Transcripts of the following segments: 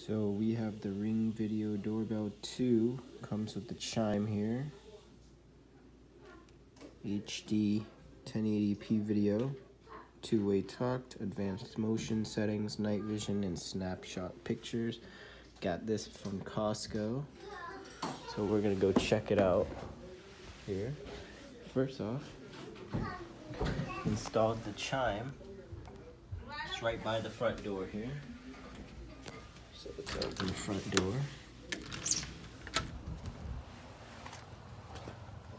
So we have the Ring Video Doorbell 2, comes with the Chime here, HD 1080p video, two-way talk, advanced motion settings, night vision, and snapshot pictures. Got this from Costco, so we're gonna go check it out here. First off, installed the Chime. It's right by the front door here. So let's open the front door.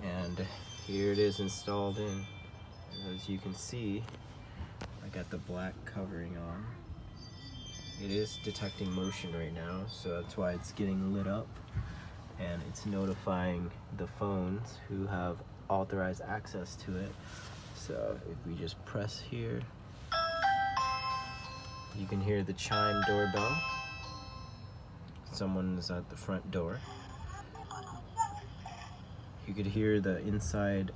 And here it is installed in. And as you can see, I got the black covering on. It is detecting motion right now, so that's why it's getting lit up. And it's notifying the phones who have authorized access to it. So if we just press here, you can hear the Chime doorbell. Someone is at the front door. You could hear the inside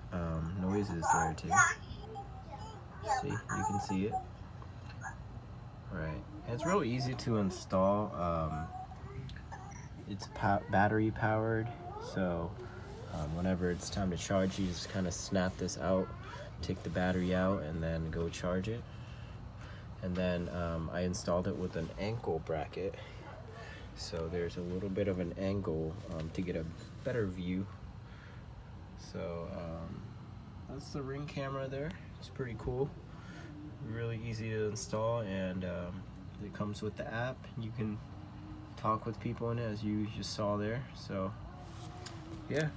noises there too. See, you can see it. Alright, it's real easy to install. It's battery powered, so whenever it's time to charge, you just kind of snap this out, take the battery out, and then go charge it. And then I installed it with an ankle bracket, so there's a little bit of an angle to get a better view. So that's the Ring camera there. It's pretty cool, really easy to install, and it comes with the app. You can talk with people in it, as you just saw there. So yeah.